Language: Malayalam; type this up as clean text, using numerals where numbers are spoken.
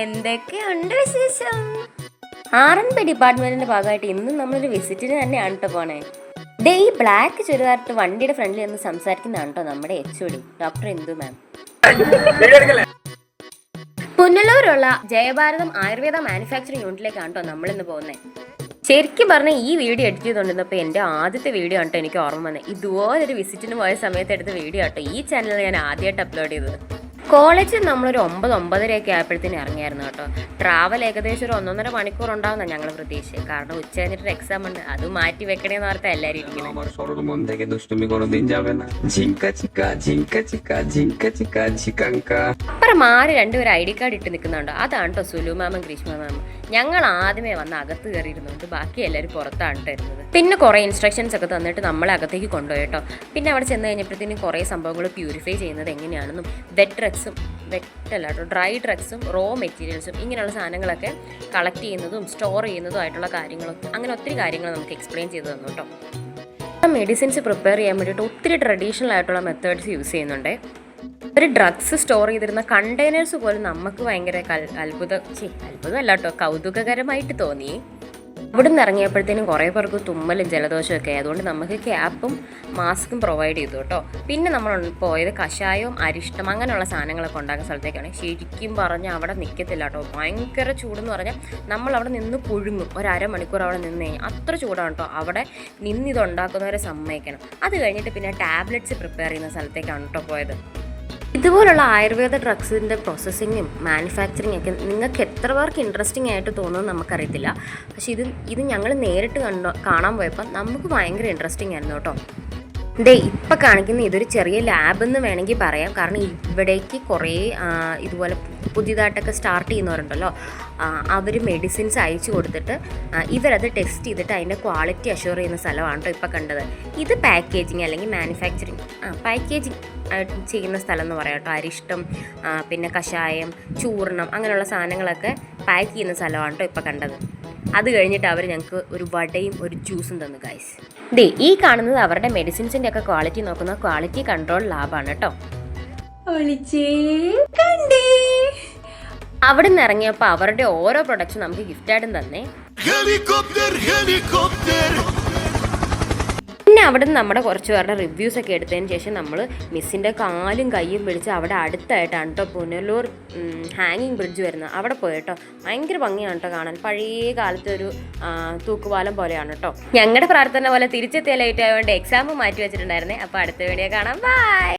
എന്തൊക്കെയുണ്ട് വിശേഷം? R&B ഡിപ്പാർട്ട്മെന്റിന്റെ ഭാഗമായിട്ട് ഇന്നും നമ്മളൊരു വിസിറ്റിന് തന്നെയാണ് കേട്ടോ പോണേ. ദേ ഈ ബ്ലാക്ക് ചുരിദാറിട്ട് വണ്ടിയുടെ ഫ്രണ്ടിൽ നിന്ന് സംസാരിക്കുന്നതാണ് കേട്ടോ നമ്മുടെ HOD ഡോക്ടർ ഇന്ദു മാം. പുനലൂരുള്ള ജയഭാരതം ആയുർവേദ മാനുഫാക്ചറിംഗ് യൂണിറ്റിലേക്കാണ് കേട്ടോ നമ്മളിന്ന് പോകുന്നത്. ശരിക്കും പറഞ്ഞാൽ ഈ വീഡിയോ എഡിറ്റ് ചെയ്തുകൊണ്ടിരുന്നപ്പോൾ എൻ്റെ ആദ്യത്തെ വീഡിയോ ആണ് എനിക്ക് ഓർമ്മ വന്നത്. ഇതുപോലൊരു വിസിറ്റിന് പോയ സമയത്ത് എടുത്ത വീഡിയോ ആട്ടോ ഈ ചാനലിൽ ഞാൻ ആദ്യമായിട്ട് അപ്ലോഡ് ചെയ്തത്. കോളേജിൽ നമ്മളൊരു 9-9:30 ആയപ്പോഴത്തേനും ഇറങ്ങിയായിരുന്നു കേട്ടോ. ട്രാവൽ ഏകദേശം ഒരു 1.5 മണിക്കൂർ ഉണ്ടാവുന്ന ഞങ്ങൾ പ്രതീക്ഷിച്ചത്. കാരണം ഉച്ച കഴിഞ്ഞിട്ടൊരു എക്സാം ഉണ്ട്, അത് മാറ്റി വെക്കണേന്ന് ഓർത്താ എല്ലാവരും ഇരിക്കുന്നത്. അപ്പുറം മാറി രണ്ടുപേരും ID കാർഡ് ഇട്ട് നിൽക്കുന്നുണ്ടോ, അതാണ് കേട്ടോ സുലു മാമും ഗ്രീഷ്മ മാമും. ഞങ്ങൾ ആദ്യമേ വന്ന് അകത്ത് കയറിയിരുന്നുണ്ട്, ബാക്കി എല്ലാവരും പുറത്താണ് ഇരുന്നത്. പിന്നെ കുറേ ഇൻസ്ട്രക്ഷൻസ് ഒക്കെ തന്നിട്ട് നമ്മളെ അകത്തേക്ക് കൊണ്ടുപോയി കേട്ടോ. പിന്നെ അവിടെ ചെന്ന് കഴിഞ്ഞപ്പോഴത്തേനും കുറേ സംഭവങ്ങൾ പ്യൂരിഫൈ ചെയ്യുന്നത് എങ്ങനെയാണെന്നും ഡ്രൈ ഡ്രഗ്സും റോ മെറ്റീരിയൽസും ഇങ്ങനെയുള്ള സാധനങ്ങളൊക്കെ കളക്ട് ചെയ്യുന്നതും സ്റ്റോർ ചെയ്യുന്നതും ആയിട്ടുള്ള കാര്യങ്ങളൊക്കെ അങ്ങനെ ഒത്തിരി കാര്യങ്ങൾ നമുക്ക് എക്സ്പ്ലെയിൻ ചെയ്ത് തന്നു കേട്ടോ. മെഡിസിൻസ് പ്രിപ്പയർ ചെയ്യാൻ വേണ്ടിയിട്ട് ഒത്തിരി ട്രഡീഷണൽ ആയിട്ടുള്ള മെത്തേഡ്സ് യൂസ് ചെയ്യുന്നുണ്ട്. ഒരു ഡ്രഗ്സ് സ്റ്റോർ ചെയ്തിരുന്ന കണ്ടെയ്നേഴ്സ് പോലും നമുക്ക് ഭയങ്കര അത്ഭുതമല്ല കേട്ടോ, കൗതുകകരമായിട്ട് തോന്നി. ഇവിടുന്ന് ഇറങ്ങിയപ്പോഴത്തേനും കുറേ പേർക്ക് തുമ്മലും ജലദോഷമൊക്കെ, അതുകൊണ്ട് നമുക്ക് ക്യാപ്പും മാസ്കും പ്രൊവൈഡ് ചെയ്തു കേട്ടോ. പിന്നെ നമ്മൾ പോയത് കഷായവും അരിഷ്ടം അങ്ങനെയുള്ള സാധനങ്ങളൊക്കെ ഉണ്ടാക്കുന്ന സ്ഥലത്തേക്കാണ്. ശരിക്കും പറഞ്ഞാൽ അവിടെ നിൽക്കത്തില്ല കേട്ടോ, ഭയങ്കര ചൂടെന്ന് പറഞ്ഞാൽ നമ്മൾ അവിടെ നിന്ന് പുഴുങ്ങും. ഒരു അരമണിക്കൂർ അവിടെ നിന്ന് കഴിഞ്ഞാൽ അത്ര ചൂടാണ് കേട്ടോ. അവിടെ നിന്നിതുണ്ടാക്കുന്നവരെ സമ്മതിക്കണം. അത് കഴിഞ്ഞിട്ട് പിന്നെ ടാബ്ലറ്റ്സ് പ്രിപ്പയർ ചെയ്യുന്ന സ്ഥലത്തേക്കാണ് കേട്ടോ പോയത്. ഇതുപോലുള്ള ആയുർവേദ ഡ്രഗ്സിൻ്റെ പ്രോസസ്സിങ്ങും മാനുഫാക്ചറിങ് ഒക്കെ നിങ്ങൾക്ക് എത്ര പേർക്ക് ഇൻട്രസ്റ്റിംഗ് ആയിട്ട് തോന്നുമെന്ന് നമുക്കറിയത്തില്ല. പക്ഷേ ഇത് ഞങ്ങൾ നേരിട്ട് കാണാൻ പോയപ്പോൾ നമുക്ക് ഭയങ്കര ഇൻട്രസ്റ്റിംഗ് ആയിരുന്നു കേട്ടോ. ഇപ്പം കാണിക്കുന്ന ഇതൊരു ചെറിയ ലാബ് എന്ന് വേണമെങ്കിൽ പറയാം. കാരണം ഇവിടേക്ക് കുറേ ഇതുപോലെ പുതിയതായിട്ടൊക്കെ സ്റ്റാർട്ട് ചെയ്യുന്നവരുണ്ടല്ലോ, അവർ മെഡിസിൻസ് അയച്ചു കൊടുത്തിട്ട് ഇവരത് ടെസ്റ്റ് ചെയ്തിട്ട് അതിൻ്റെ ക്വാളിറ്റി അഷ്യൂർ ചെയ്യുന്ന സ്ഥലമാണ് കേട്ടോ ഇപ്പോൾ കണ്ടത്. ഇത് പാക്കേജിങ് അല്ലെങ്കിൽ മാനുഫാക്ചറിങ് പാക്കേജിങ് ചെയ്യുന്ന സ്ഥലം എന്ന് പറയാം കേട്ടോ. അരിഷ്ടം, പിന്നെ കഷായം, ചൂർണം അങ്ങനെയുള്ള സാധനങ്ങളൊക്കെ പാക്ക് ചെയ്യുന്ന സ്ഥലമാണ് കേട്ടോ ഇപ്പോൾ കണ്ടത്. അത് കഴിഞ്ഞിട്ട് അവർ ഞങ്ങൾക്ക് ഒരു വടയും ഒരു ജ്യൂസും തന്നു ഗൈസ്. ഈ കാണുന്നത് അവരുടെ മെഡിസിൻസിൻ്റെ ഒക്കെ ക്വാളിറ്റി നോക്കുന്ന ക്വാളിറ്റി കൺട്രോൾ ലാബാണ് കേട്ടോ. അവിടെ നിന്ന് ഇറങ്ങിയപ്പോൾ അവരുടെ ഓരോ പ്രൊഡക്ട്സും നമുക്ക് ഗിഫ്റ്റായിട്ടും തന്നെ. പിന്നെ അവിടെ നിന്ന് നമ്മുടെ കുറച്ച് പേരുടെ റിവ്യൂസ് ഒക്കെ എടുത്തതിന് ശേഷം നമ്മൾ മിസ്സിൻ്റെ കാലും കയ്യും പിടിച്ച് അവിടെ അടുത്തായിട്ടാണ് കേട്ടോ പുനലൂർ ഹാങ്ങിങ് ബ്രിഡ്ജ് വരുന്നത്. അവിടെ പോയിട്ടോ ഭയങ്കര ഭംഗിയാണ് കേട്ടോ കാണാൻ. പഴയ കാലത്തെ ഒരു തൂക്കുപാലം പോലെയാണ് കേട്ടോ. ഞങ്ങളുടെ പ്രാർത്ഥന പോലെ തിരിച്ചെത്തിയ ലേറ്റ് ആയതുകൊണ്ട് എക്സാം മാറ്റി വെച്ചിട്ടുണ്ടായിരുന്നേ. അപ്പോൾ അടുത്ത വീഡിയോ കാണാം. ബൈ.